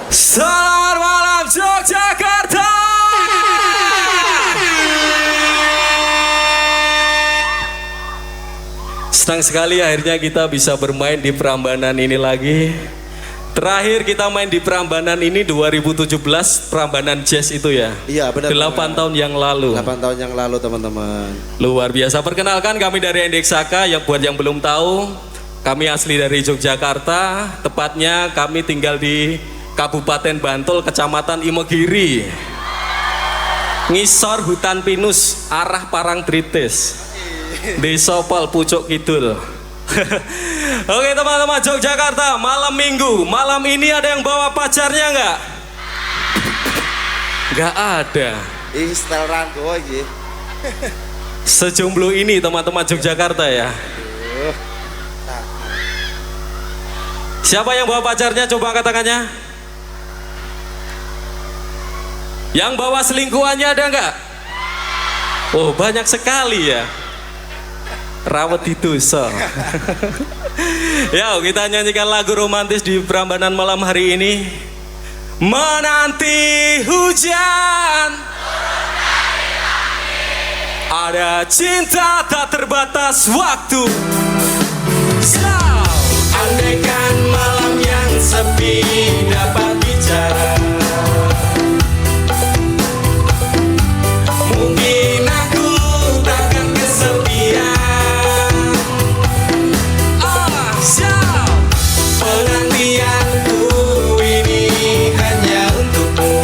Selamat malam Yogyakarta. Senang sekali akhirnya kita bisa bermain di Prambanan ini lagi. Terakhir kita main di Prambanan ini 2017, Prambanan Jazz itu ya. Iya benar. 8 tahun yang lalu. 8 tahun yang lalu teman-teman. Luar biasa. Perkenalkan kami dari Endeksaka. Yang buat yang belum tahu, kami asli dari Yogyakarta. Tepatnya kami tinggal di Kabupaten Bantul, Kecamatan Imogiri, ngisor Hutan Pinus, arah Parangtritis, Desa Pol Pucuk Kidul. Oke teman-teman Yogyakarta, malam minggu, malam ini ada yang bawa pacarnya nggak? Nggak ada. Ini style rangko lagi. Sejomblo ini teman-teman Yogyakarta ya. Siapa yang bawa pacarnya? Coba angkat tangannya. Yang bawa selingkuhannya ada nggak? Oh banyak sekali ya. Rawat itu so. Ya kita nyanyikan lagu romantis di Prambanan malam hari ini. Menanti hujan, ada cinta tak terbatas waktu. So, andaikan malam yang sepi dapat bicara, mungkin aku takkan kesepian. Siap. Penantianku ini hanya untukmu.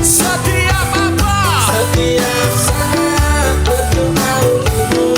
Setiap apa? Setiap saat berdoa untukmu.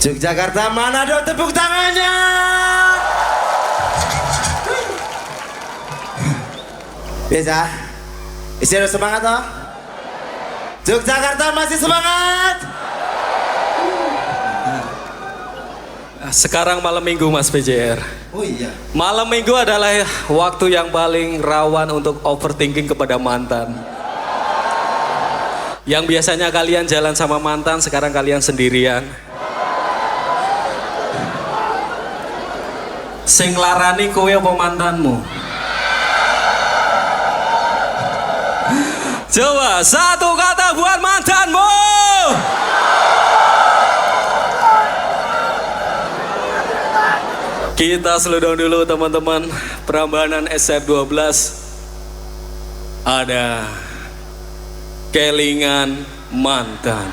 Yogyakarta, mana dong tepuk tangannya? Biasa. Isi harus semangat toh? Yogyakarta masih semangat? Sekarang malam minggu Mas PJR. Oh iya. Malam minggu adalah waktu yang paling rawan untuk overthinking kepada mantan. Yang biasanya kalian jalan sama mantan, sekarang kalian sendirian. Sing larani kowe apa mantanmu? Coba satu kata buat mantanmu. Kita slow down dulu teman-teman. Prambanan SF12 ada kelingan mantan.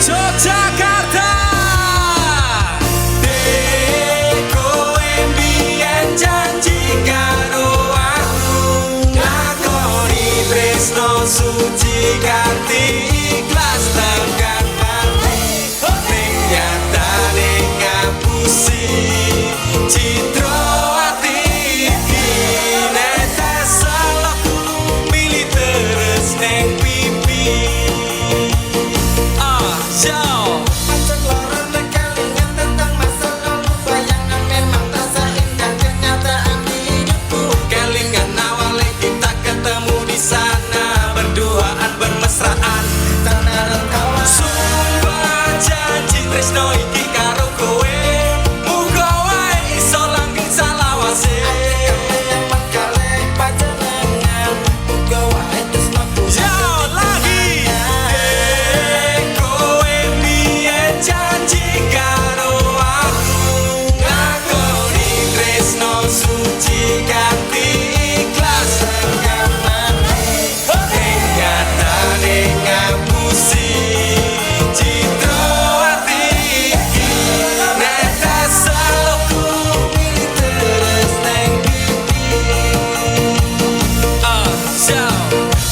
Yogyakarta, kowe mbiyen janji karo aku, ngakoni tresno suci kanthi ikhlas tekan mati. Ning nyatane ngapusi citra ati iki, netes salahku milih terus neng pipi. Pancet lorong kelingan tentang masa lalu, bayangan memang terasa indah kenyataan hidupku. Kelingan awalnya kita ketemu di sana, berduaan bermesraan, Tanah dan kawan sumpah janji tresno iki karo kowe, muga wae iso langgeng salawase. yang mengkalih panjenengan, muga wae tresnaku Yo lagi, kowe mbiyen janji karo aku, ngakoni tresno suci kanthi ikhlas tekan mati. Ning nyatane ngapusi citra ati iki, netes salahku milih terus neng pipi.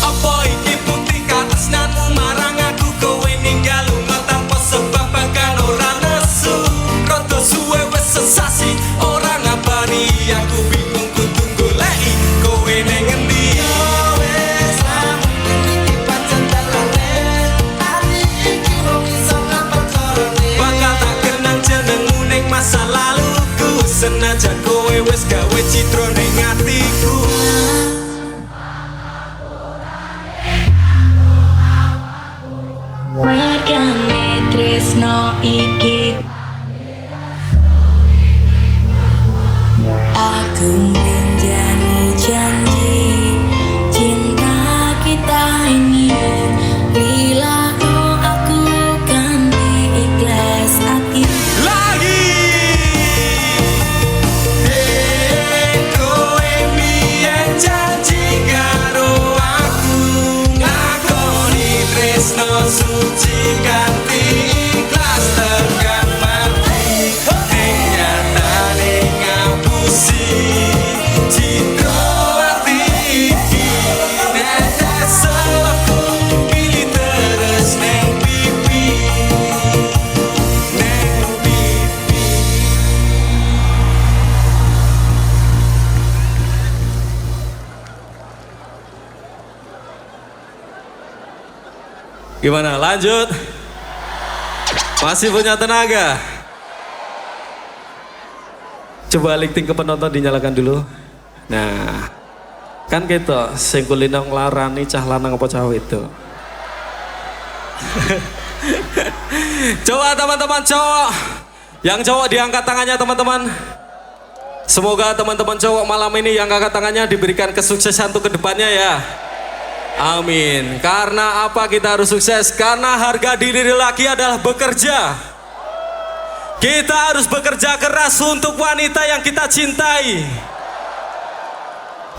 Apa iki bukti katresnanmu marang aku, kowe ninggal lunga tanpa sebab bahkan ora nesu. Rada suwe wis sesasi ora ngabari aku, bingung kudu goleki kowe ning endi. wis lamun iki pancen dalane, ati iki wong iso ngapet lorone. Bakal tak kenang jenengmu ning masa laluku, senajan kowe wis gawe citra ning atiku. Regane tresno iki aku menjani janji cinta kita ini, bila kau aku kan ikhlas hati. Lagi kowe mbiyen janji karo aku, ngakoni tresno suci kanthi ikhlas tekan mati. Ning nyatane ngapusi citra ati iki, netes salahku pilih terus neng pipi, neng pipi. Gimana? Lanjut? Masih punya tenaga? Coba lifting ke penonton dinyalakan dulu. Nah, kan gitu, sing kulino nglarani cah lanang apa cah wedok. Coba teman-teman cowok, yang cowok diangkat tangannya teman-teman. Semoga teman-teman cowok malam ini yang angkat tangannya diberikan kesuksesan untuk kedepannya ya. Amin. Karena apa kita harus sukses? Karena harga diri laki adalah bekerja. Kita harus bekerja keras untuk wanita yang kita cintai.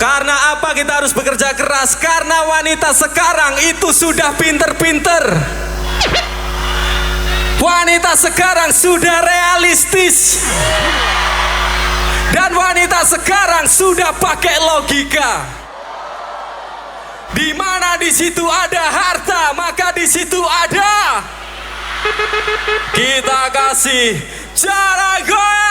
Karena apa kita harus bekerja keras? Karena wanita sekarang itu sudah pinter-pinter. Wanita sekarang sudah realistis. Dan wanita sekarang sudah pakai logika. Di mana di situ ada harta, maka di situ ada. Kita kasih cara goyang.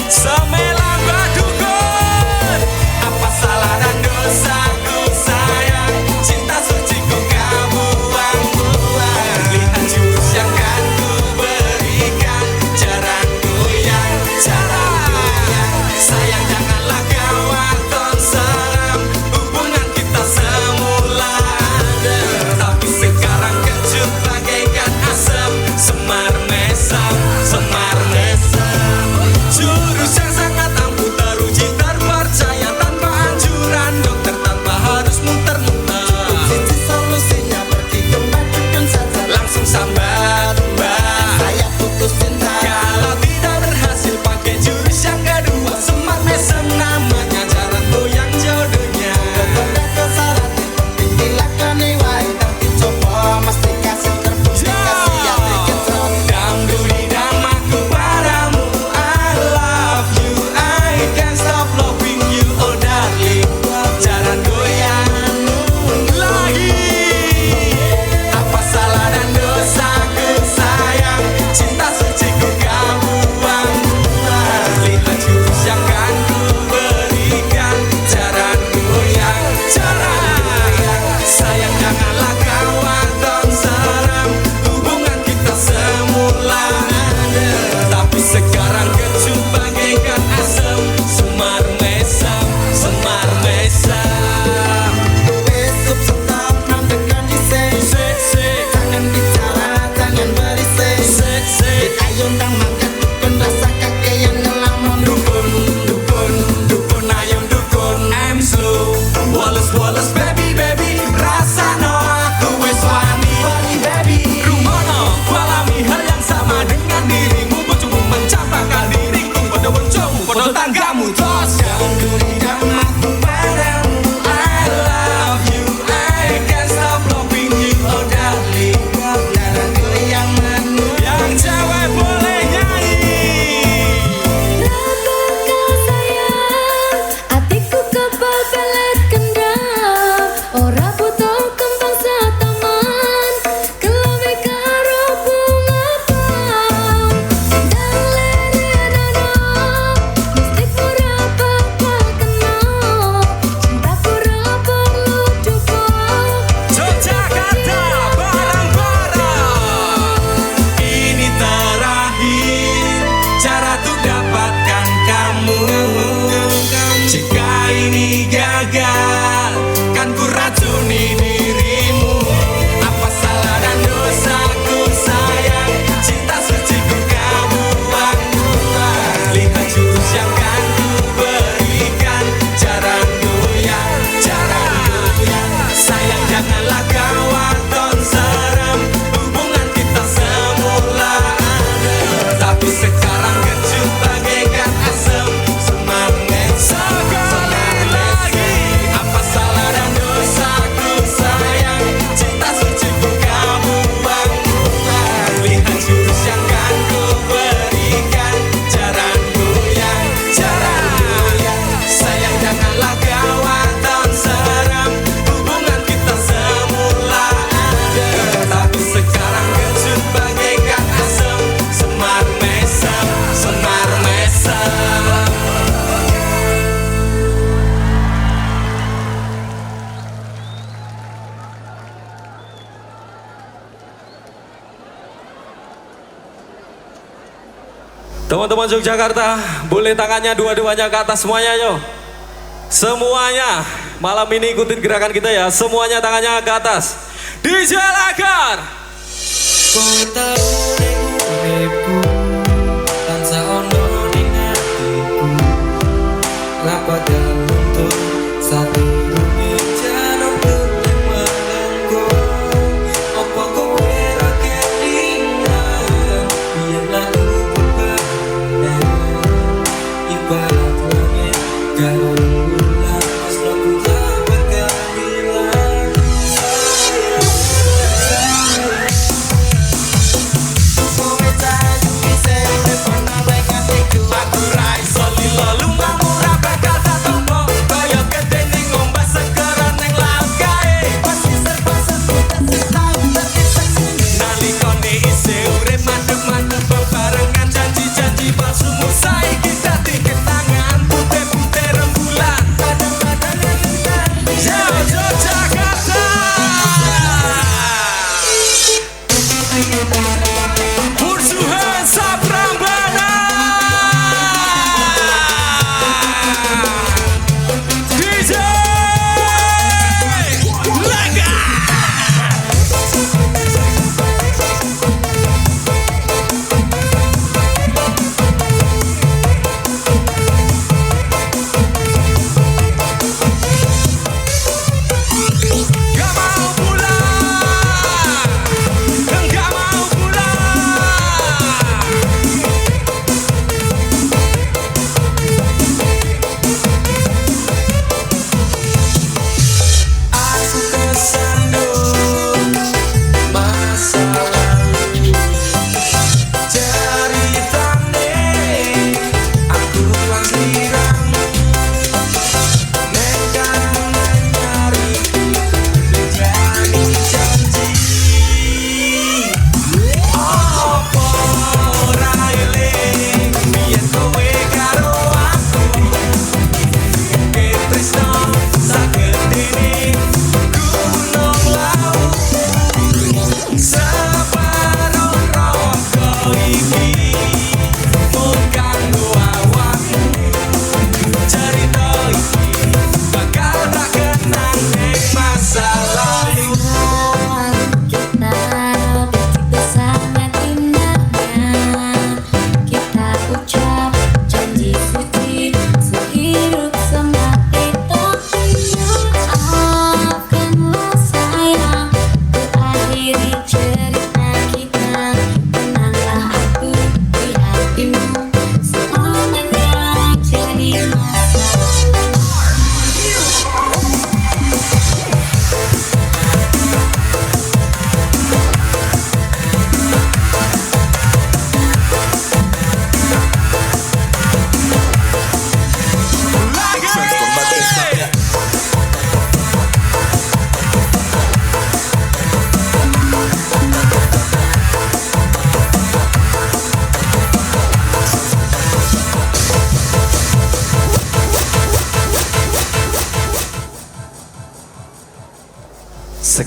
Semelang badukun. Apa salah dan dosaku sayang? Cinta suciku kau buang-buang. Lihat jurus yang kan ku berikan. Cara goyang, cara goyang. Sayang janganlah kau waton seram. Hubungan kita semula ada, tapi sekarang kecut bagaikan asam. Semar mesam, semar mesam. Jurus yang sangat ampuh teruji terpercaya tanpa anjuran dokter, tanpa harus muter-muter. Sisi solusinya pergi ke badukun saja. Langsung sambat mbak. Saya putus cinta. Kalau tidak berhasil pakai jurus yang kedua, semar mesem namanya, cara goyang jodohnya. Kau syarat yang penting dilakoni wae. Nanti coba mesti kasih terbukti kasih hati kecil. Dangduri damaku padamu, I love you, I can't stop loving you, oh darling. Cara goyangmu lagi. Apa salah dan dosaku sayang? Cinta suciku kau buang-buang. Lihat jurus yang kan ku berikan. Cara goyang, cara goyang. Sayang janganlah kau waton seram. Hubungan kita semula ada, tapi sekarang kecut bagaikan asam. Semar mesam, semar mesam. Besok stop nantikan di sini. Sik, Jangan bicara, jangan berisik. sik. Ayo ndang mangkat dukun rasa kakek yang ngelamun. Dukun, dukun, dukun ayam dukun. I'm slow, Wallace, baby, rasano aku wis wani. Baby, rumono, kualami hal yang sama dengan dirimu. Bojomu mencampakkan diriku, pada bojomu, pada tanggamu. Tos duri damaku padamu, I love you, I can't stop loving you, oh darling. Cara goyang manu. Yang cewek boleh nyanyi. Kau sayang, hatiku kebelet kendam. Ora butuh kembang sataman, kelami karo bunga pang. Dan lere mesti pura bakal kenal. Cinta pura perlu coba. Yogyakarta bareng-bareng. Ini terakhir cara untuk dapatkan kamu. Jika ini gagal, kan ku racuni dirimu. Apa salah dan dosaku sayang? Cinta suciku kau buang-buang. Lihat jurus yang kan ku berikan. Cara goyang, cara goyang. Sayang janganlah kau waton seram. Hubungan kita semula ada, tapi sekarang kecut bagaikan asam. Semar mesam, semar lagi. Apa salah dan dosaku sayang? Cinta suciku kau buang-buang. Lihat jurus yang kan ku berikan. Cara goyang, cara goyang. Sayang janganlah kau waton seram. Hubungan kita semula ada, tapi sekarang kecut bagaikan asam. Semar mesam, semar mesam. Teman-teman Yogyakarta, boleh tangannya dua-duanya ke atas semuanya yo. Semuanya, malam ini ikutin gerakan kita ya. Semuanya tangannya ke atas. DJ Lagar. Kau tahu ning uripku tansah ono ning atiku. Lapa untuk satu rumi jalan berlima lengko. Apa kowe ra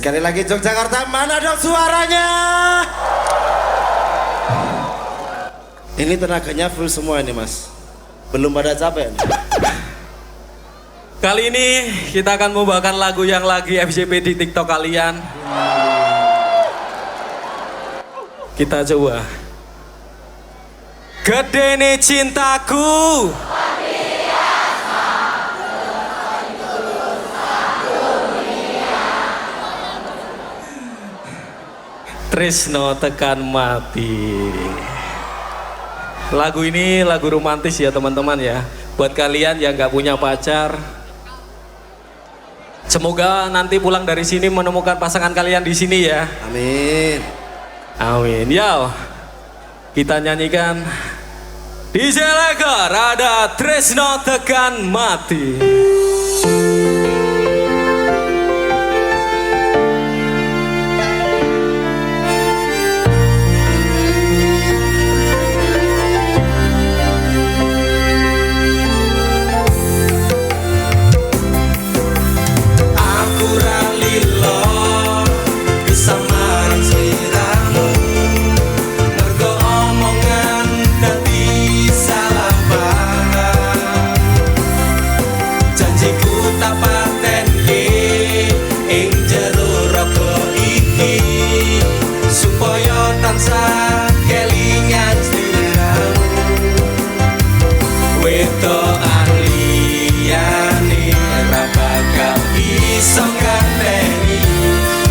Sekali lagi Yogyakarta, mana dong suaranya? Ini tenaganya full semua ini mas. Belum pada capek nih. Kali ini kita akan membawakan lagu yang lagi FYP di TikTok kalian. Kita coba. Gedene cintaku. Tresno tekan mati. Lagu ini lagu romantis ya teman-teman ya. Buat kalian yang gak punya pacar, semoga nanti pulang dari sini menemukan pasangan kalian di sini ya. Amin. Amin. Yo, kita nyanyikan DJ Legar ada Tresno tekan mati.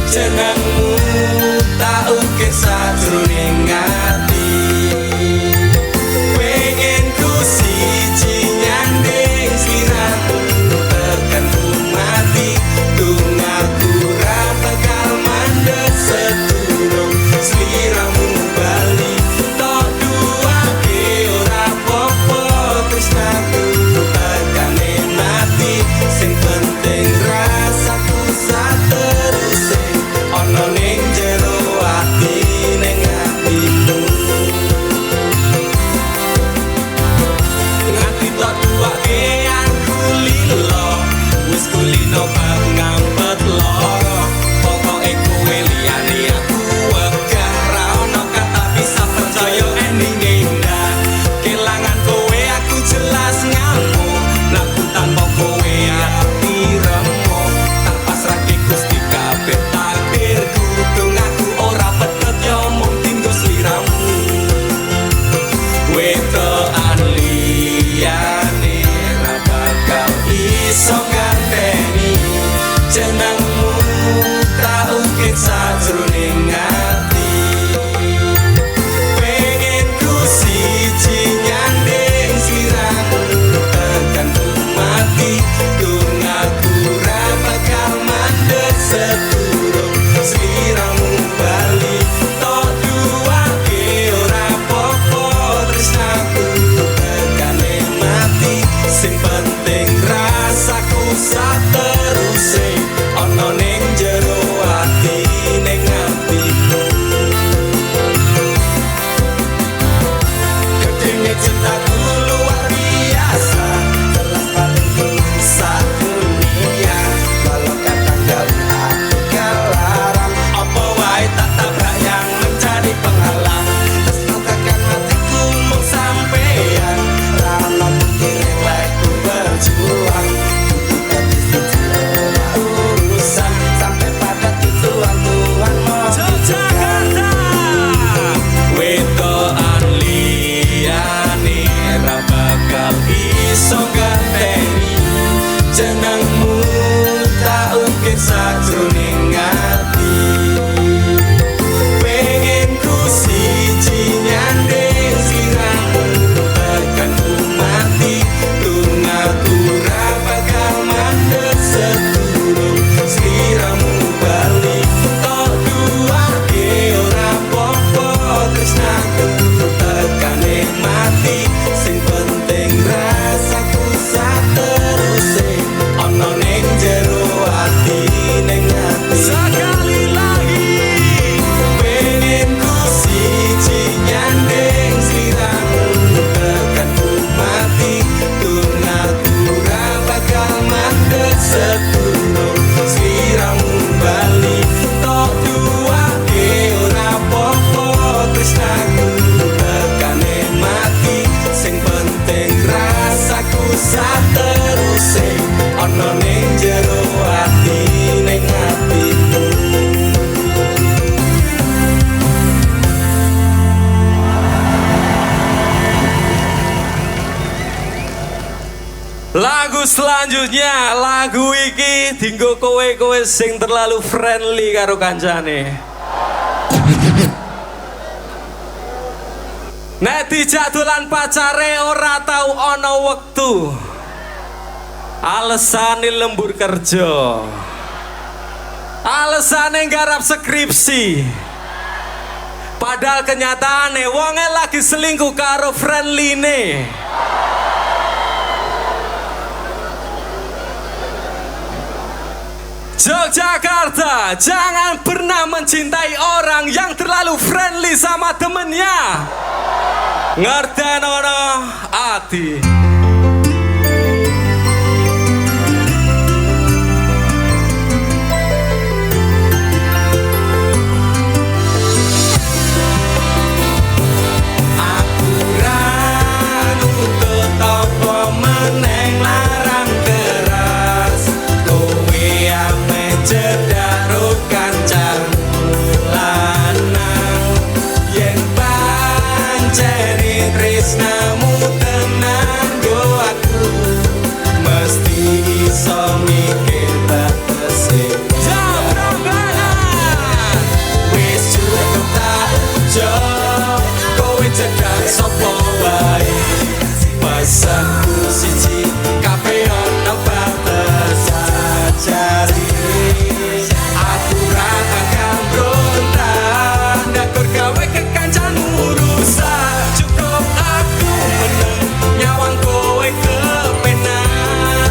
Jenengmu tak ukir sajroning ati. Pengen ku siji nyanding sliramu tekan ku mati. Dungaku ra bakal mandeg sedurung sliramu bali. Tok duake ora apa-apa tresnaku tekane mati. Sing penting rasaku sateruse ono ning jero ati ning atimu. Nganti tok duake aku lilo wis kulino bab ngampet loro. Pokoke kowe liyane aku wegah ra ono kata bisa percaya ending indah. Kelangan kowe aku jelas ngamuk. Mlaku tanpa kowe ati remuk. Tak pasrahke Gusti kabeh takdirku. Dongaku ora pethet yo mung tinggo sliramu. Wetokan liyane ra bakal iso nganteni. Jenengmu tak ukir sajroning selanjutnya lagu iki dinggo kowe sing terlalu friendly karo kancane. Nek dijak dolan pacare ora tau ana wektu. Alesane lembur kerja. Alesane nggarap skripsi. Padahal kenyataane wonge lagi selingkuh karo friendly-ne. Yogyakarta, jangan pernah mencintai orang yang terlalu friendly sama temennya. Ngertenono ati. Tresnamu tenang go aku mesti iso mikir batese jabrangan wis cukup tak ujo kowe cedhak sapa wae pesanku siji kabeh ana batas sajari aku ra bakal brontak ndakur gawe kekancanmu rusak nyawang kowe kepenak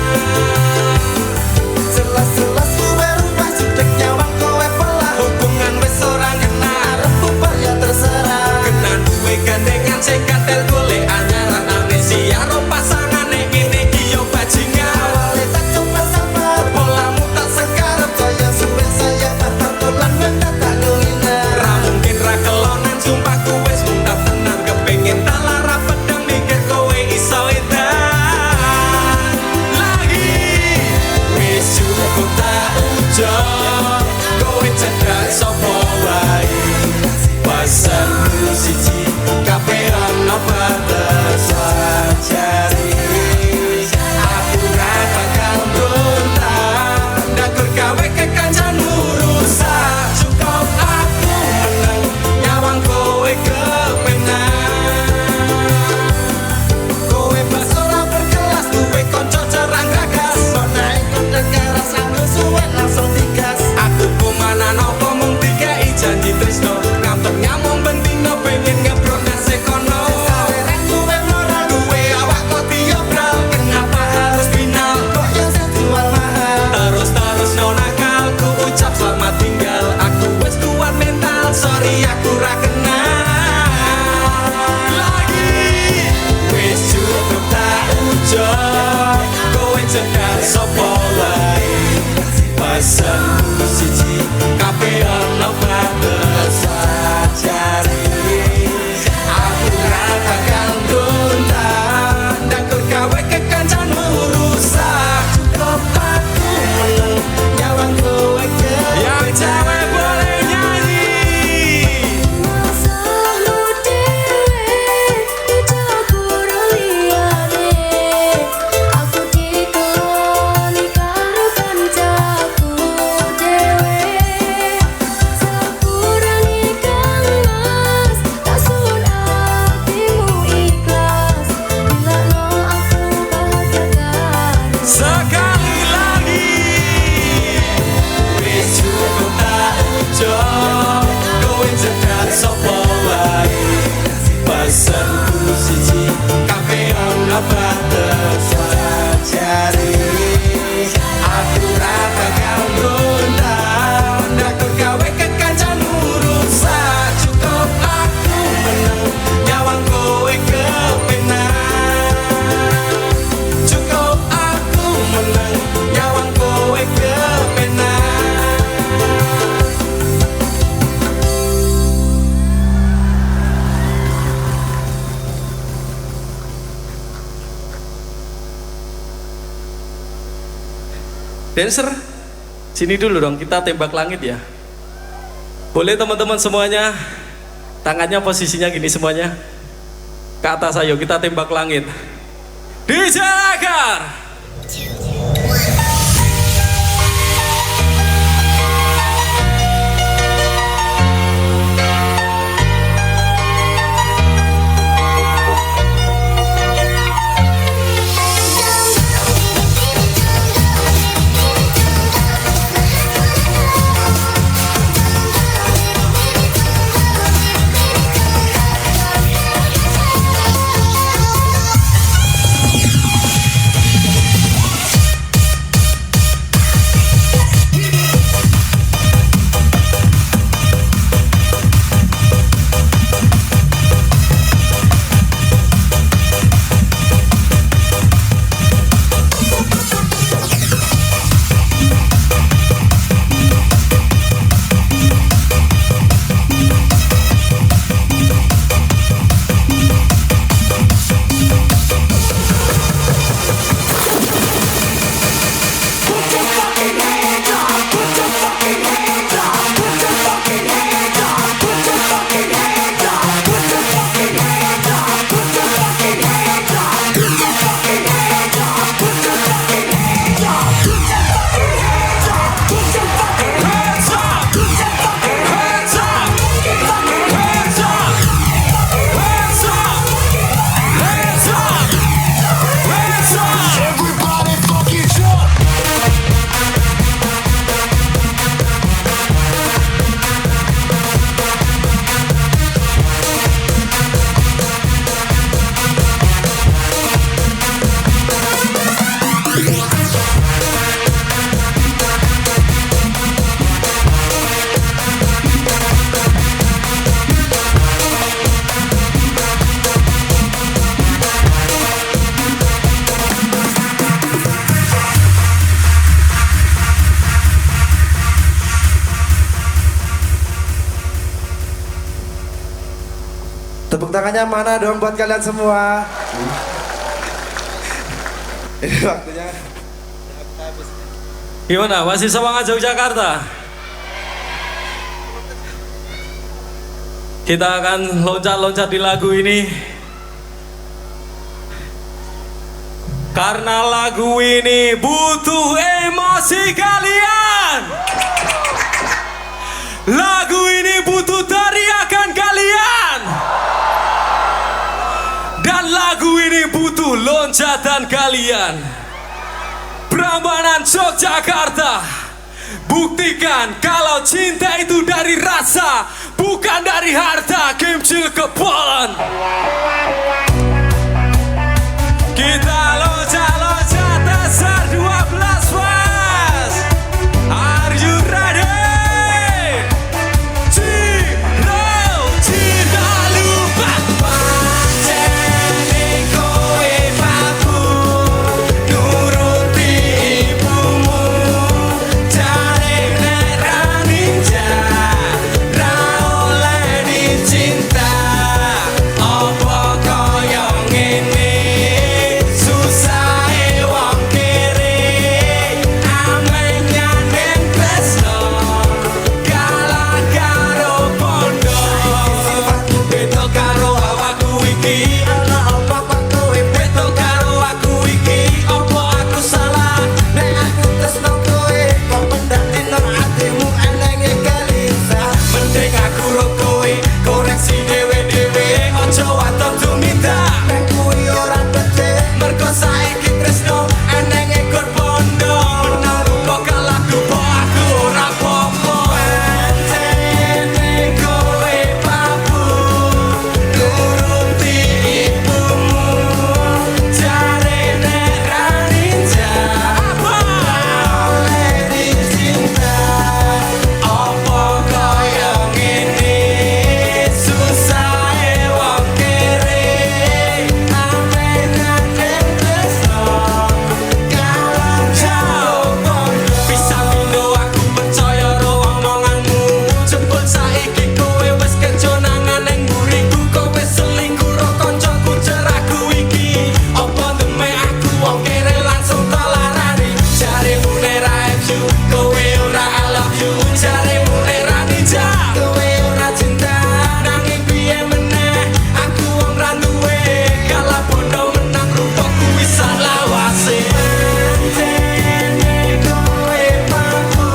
jelas-jelas kowe rubah cedek nyawang kowe pelah hubungan wis ora kena arep bubar ya terserah kena duwe gandengan sing katel golek anyaran amnesia ro pasangane ngene iki yo bajingan awale tak coba sabar polamu tak sekarep kaya suwe saya patah dolan mendadak ngene ra mungkin ra kelonan sumpah ku wis mundap tenan kepengin tak lara pedang mikir kowe iso edan lagi wis cukup tak ujo kowe cedhak sapa wae pesanku siji kabeh ana batas sajari aku ra bakal brontak ndakur gawe kekancanmu rusak cukup aku menang nyawang kowe kepenak kowe bas ora berkelas duwe kanca cerang gagas menae kondek rasane suwe langsung digas aku kumana nopo mung dikei janji tresno ngampet nyamung bentino pengen ngebrok nase kono sawereng duwe moral duwe awak kok diobral kenapa harus final kok yang saya jual mahal terus no nakal ku ucap selamat tinggal aku wis kuat mental sorry aku ra kenal lagi wis cukup tak ujo kowe cedhak sapa wae pesanku siji kabeh ana batas sajari aku ra bakal brontak ndakur gawe kekancanmu rusak cukup aku meneng nyawang kowe Yang cewek boleh nyanyi. Masamu dewe dicampur liyane aku dikeloni karo kancaku dewe sepurane kang mas tak sun atimu ikhlas bilakno aku bahagia karo Sekali lagi. wis cukup tak ujo kowe cedhak sapa wae pesanku siji kabeh ana batas sajari aku ra bakal brontak ndakur gawe kekancanmu rusak cukup aku menang nyawang kowe kepenak cukup aku menang nyawang kowe kepenak Dancer, sini dulu dong, kita tembak langit ya. Boleh teman-teman semuanya, tangannya posisinya gini semuanya. Ke atas ayo, kita tembak langit. DJ Lagar. Tepuk tangannya mana dong buat kalian semua. Ini waktunya. Gimana? Masih semangat Yogyakarta? Kita akan loncat-loncat di lagu ini. Karena lagu ini butuh emosi kalian. Lagu ini butuh teriakan kalian. Dan lagu ini butuh loncatan kalian. Prambanan Yogyakarta, buktikan kalau cinta itu dari rasa, bukan dari harta. Kimcil Kepolon. Kita loncat-loncat dasar 12 was. Are you ready? Cinta lupa. Pancene kowe papu nuruti ibumu. Jare nek ra ninja ra oleh dicinta. Apa kaya ngene susahe wong kere. Ameh nyandeng tresno kalah karo pondo. Beda karo awakku iki, ana apa kok kowe beda karo aku iki. Apa aku salah nek aku tresno kowe kok pendak dino atimu enenge gelisah. Mending aku ro kowe koreksi dhewe-dhewe aja waton tuminta. Nek kuwi ora becik mergo saiki tresno enenge gur pondo. Menaruh kalahku po aku ora popo. Pancene kowe papu nuruti ibumu. Jare nek ra ninja apa oleh dicinta. Apa kaya ngene susahe wong kere. Ameh nyandeng tresno kalah jauh pondo. Bisa pindho aku percaya ro omonganmu. Jebul saiki kowe wis kejonangan ning mburiku. Kowe selingkuh ro kancaku ceraku iki. Apa demek aku wong kere langsung talarani. Jaremu nek ra you kowe ora I love you. Jaremu nek ra ninja kowe ora cinta. Nanging piye meneh aku wong ra duwe. Kalah pondo menang rupaku wis salah wase. Pancene kowe papu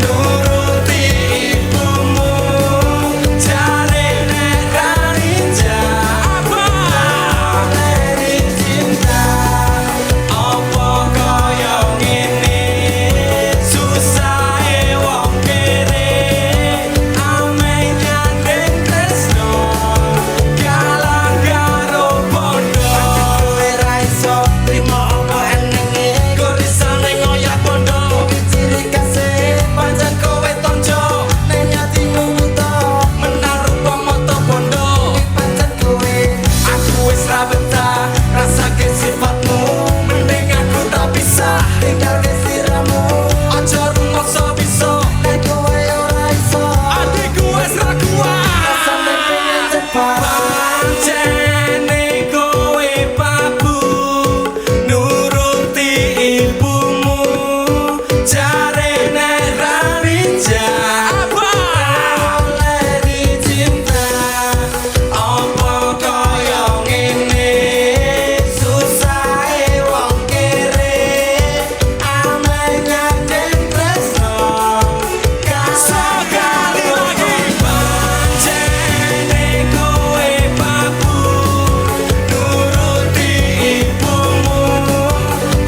nuruti ibumu. Jare nek ra ninja apa oleh dicinta. Apa kaya ngene susahe wong kere. Ameh nyandeng tresno kalah karo pondo. Kowe ra iso trimo apa enenge gorisane ngoyak pondo. Ciri kasih pancen kowe tonjo nek nyatimu buta. Menaruh moto pondo pancen kowe aku wis ra betah rasake sifatmu. Mending aku tak bisa tinggal ke siramu. Aja rumokso bisa nek kowe ora iso. Adikku wis ra kuat rasane pengen cepat. Pancene kowe papu nuruti ibumu. Jare nek ra ninja apa oleh dicinta. Apa kaya ngene susahe wong kere. Ameh nyandeng tresno sekali lagi. Pancene kowe papu nuruti ibumu.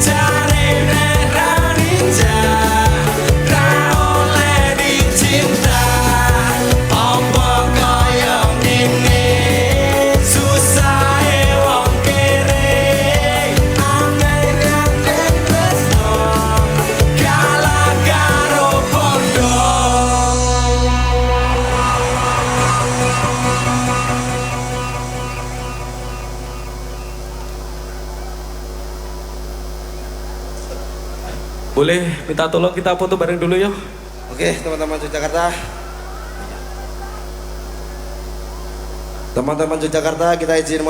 Jare nek ra ninja ra oleh dicinta. Apa kaya ngene susahe wong kere. Ameh nyandeng tresno kalah karo pondo. Boleh minta tolong kita foto bareng dulu yuk. Oke, teman-teman Yogyakarta. Teman-teman Yogyakarta, kita izin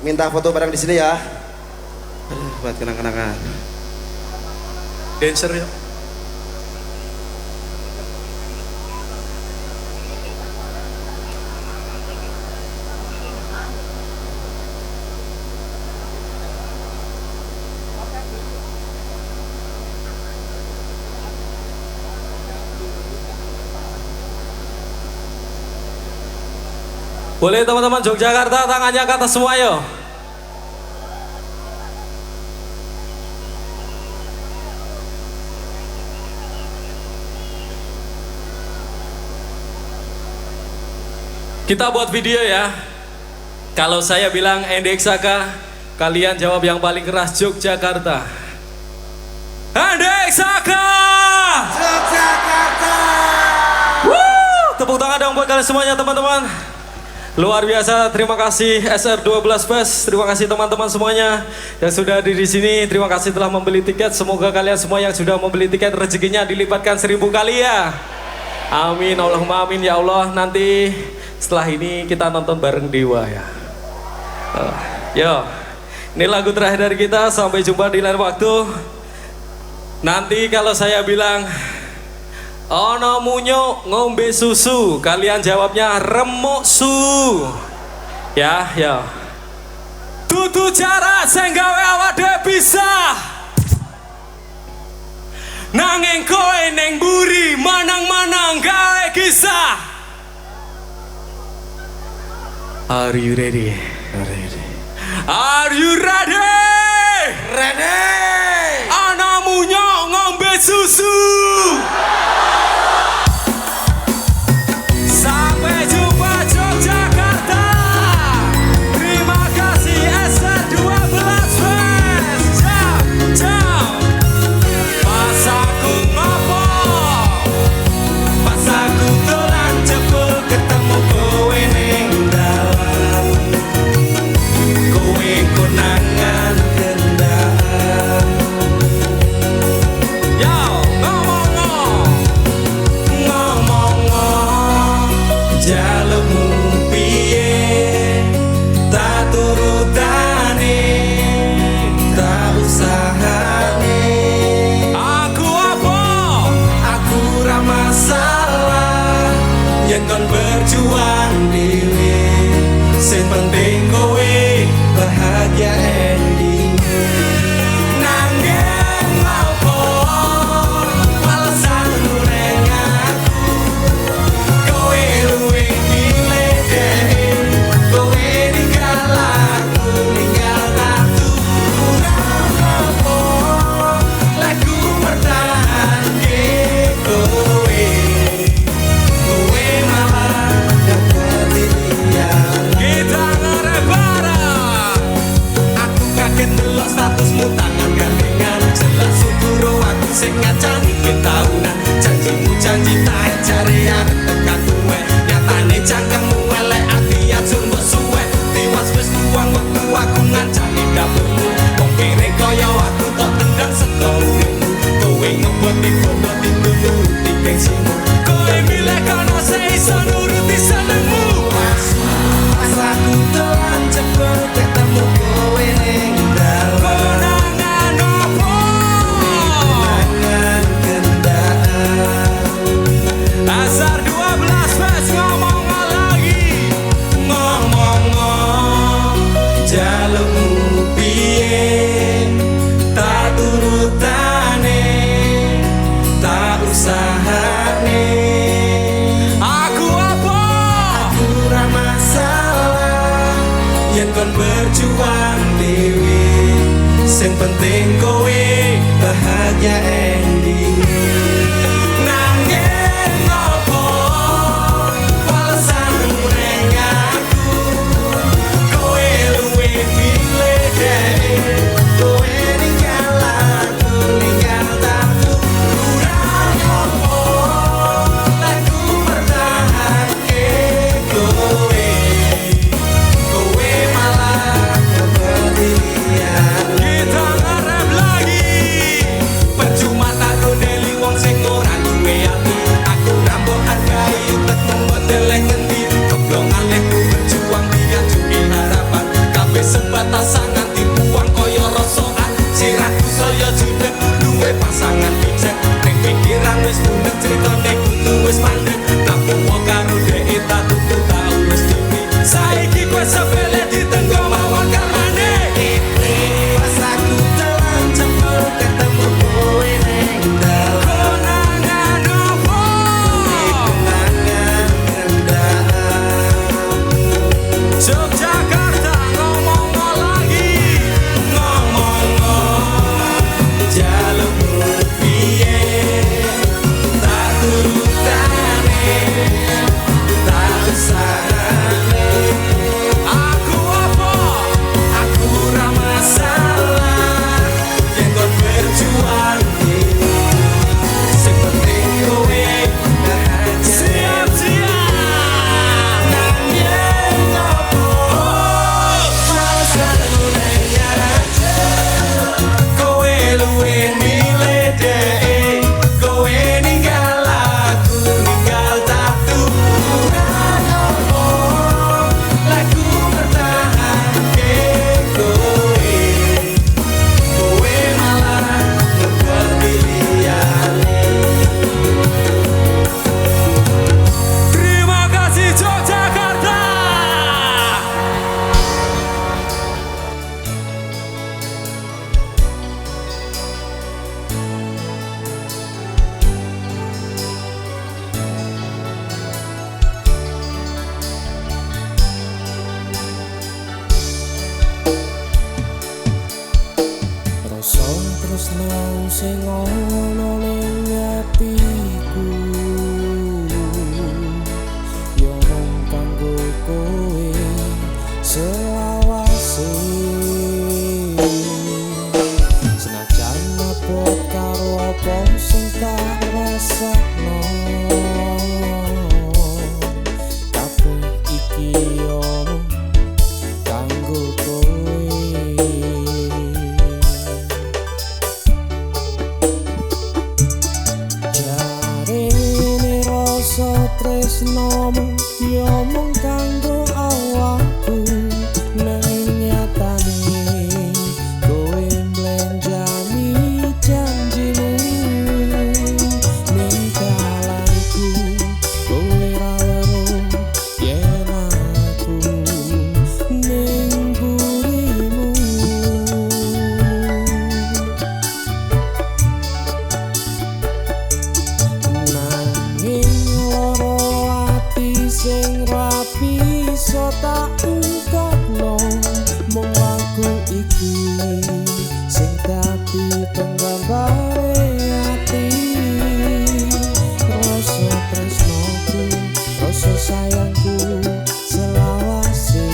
minta foto bareng di sini ya. Aduh, buat kenang-kenangan. Dancer ya. Boleh teman-teman Yogyakarta tangannya ke atas semua yo. Kita buat video ya. Kalau saya bilang Endeksaka, kalian jawab yang paling keras Yogyakarta. Endeksaka! Yogyakarta! Woo! Tepuk tangan dong buat kalian semuanya teman-teman. Luar biasa, terima kasih SR12 Fest, terima kasih teman-teman semuanya yang sudah hadir di sini, terima kasih telah membeli tiket. Semoga kalian semua yang sudah membeli tiket rezekinya dilipatkan 1000 kali ya. Amin, Allahumma amin ya Allah. Nanti setelah ini kita nonton bareng Dewa ya. Yo, ini lagu terakhir dari kita. Sampai jumpa di lain waktu. Nanti kalau saya bilang ono munyo ngombe susu, kalian jawabnya remuk su. Ya, ya. Tutu cara sing gawe awake bisa. Nanging kowe ning mburi manang-manang gawe kisah. Are you ready? Ready. Are you ready? Ready. Ono munyo ngombe susu. Sampai jumpa Yogyakarta. Terima kasih SR12 Fest. Jam. Pas aku ngopo, pas aku dolan jebul ketemu kowe ning dalan. Kowe konangan kendaan. Yo, ngomong-ngomong jalukmu piye, tak turutane, tak usahane. Aku apa? Aku ra masalah, yen kon berjuang dhewe. Sing penting kowe bahagia ending. Nanging apa alasanmu neng aku? Kowe luwih milih dhewe, kowe ninggal aku, ninggal aku. Apa lagu mertahanke kowe, kowe malah dapet pilihan. Kita ngarep bareng. Aku kaget delok statusmu tangan gandengan. Jelas syukur aku sing ngacani ketaunan. Janjimu janji tak cari aku tekan tuwe. Nyatane cangkemmu elek ati ya jumbo suwe. Tiwas wis tuang wektu aku ngancani dapurmu. Wong kene kaya aku tok tendang seko uripmu. Kowe ngeboti bondoti nuruti gengsimu. Kowe milih kono seiso nuruti senengmu. Pas aku dolan jebul ketemu kowe ning dalan. Konangan opo? Konangan kendaan. Asar 12 Fest ngomong lagi. Ngomong jalukmu piye, tak turutane, tak usahane. Aku apa? Aku ra masalah, yen kon berjuang dhewe. Sing penting kowe bahagia ending. Nanging apa alasanmu neng aku? Kowe luwih milih dhewe, kowe ninggal aku, ninggal aku. Kurang apa lagu mertahanke kowe, kowe malah dapet pilihan. Kita ngarep lagi, percuma tak tresno sing ana ning atiku yo mung kanggo kowe selawase senajan abot karo apa sing tak rasakno kabeh iki yo kanggo kowe jarene rasa tresnomu yo mung kanggo awakku nang nyatane kowe mblenjani janjimu ning dalanku kowe ra weruh yen aku ning burimu nanging loro ati sing rapi so tak ungkapno mung lagu iki sing dadi penggambare ati rasa tresnoku rasa sayangku selawase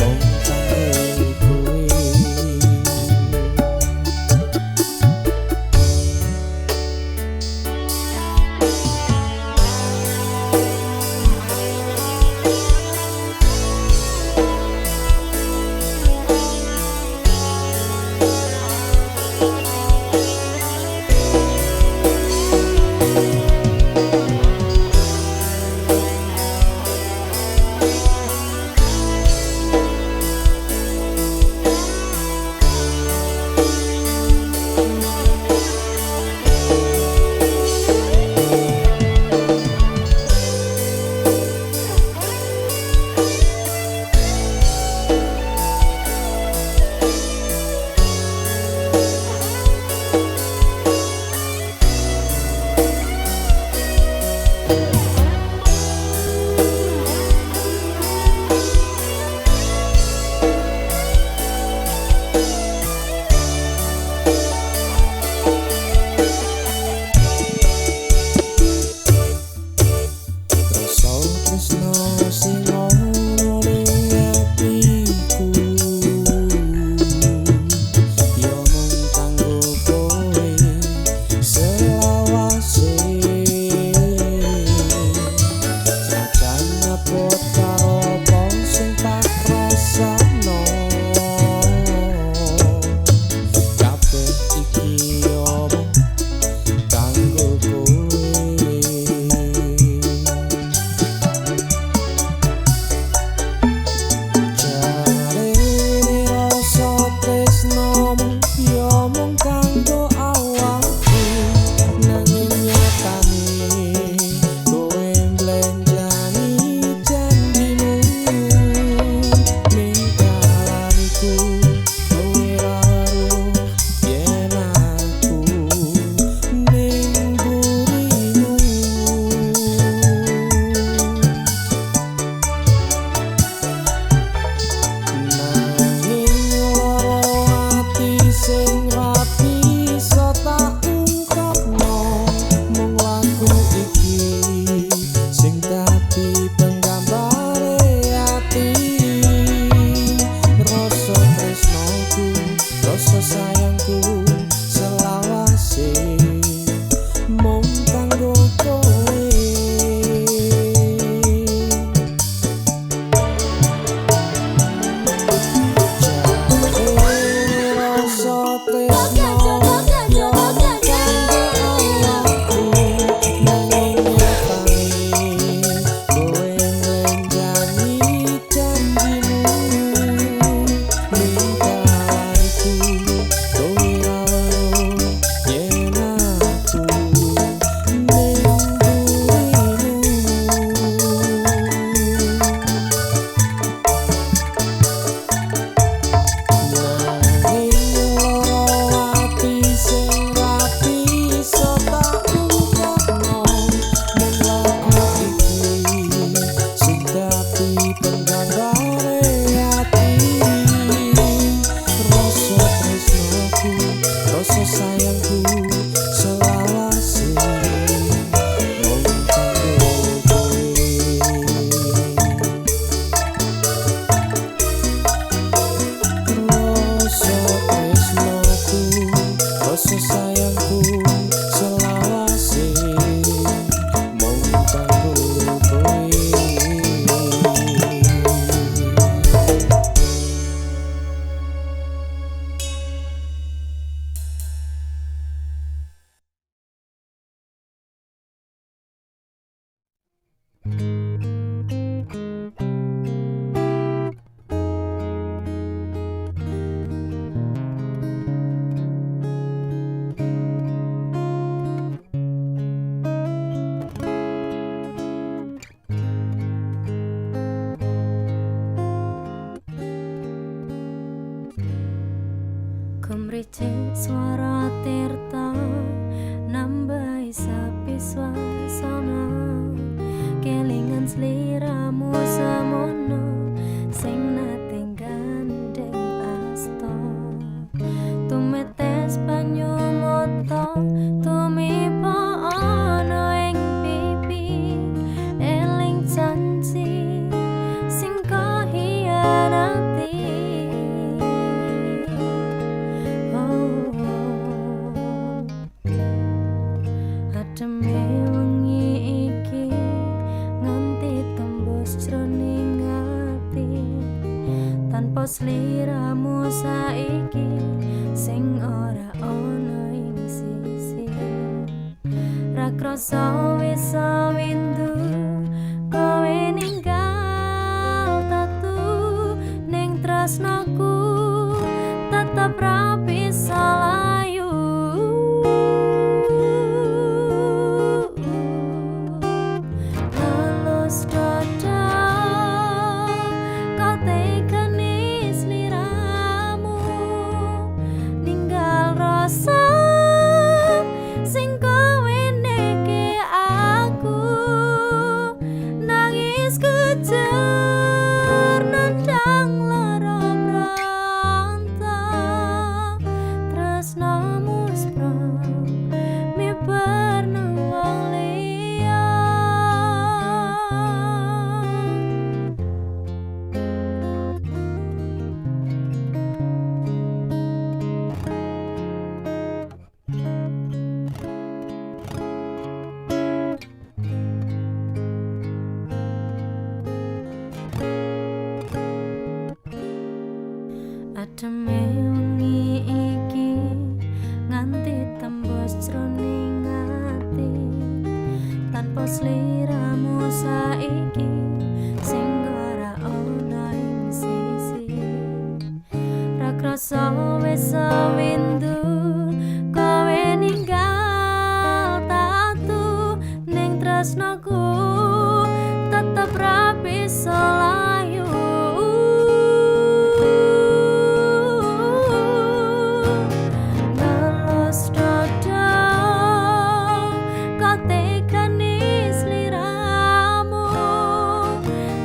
mung kanggo kowe tresno sing ana ning atiku yo mung kanggo kowe selawase senajan abot karo apa sing tak rasakno kabeh iki yo mung kanggo kowe Prijik swara tirta nambahi sapi swasana kelingan sliramu samono sing nate gandeng asta tumetes banyu mata tumiba ana ing pipi eling janji sing kahianati ademe wengi iki nganti tembus jroning ati tanpa sliramu saiki sing ora ana ing sisi ra krasa wis windu kowe ninggal tatu ning tresnaku tetep ra bisa layu lulus dada kau tekani sliramu ninggal rasa sing kowe neke aku nangis kejar nendang lara berontak tresnamu sprang mibar nang wong liya ademe wengi iki nganti tembus jroning ati tanpa sliramu saiki sing ora ana ing sisi ra krasa wis windu kowe ninggal tatu ning tresnaku tetep ra bisa layu ngelus dada kau tekani sliramu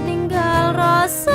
ninggal rasa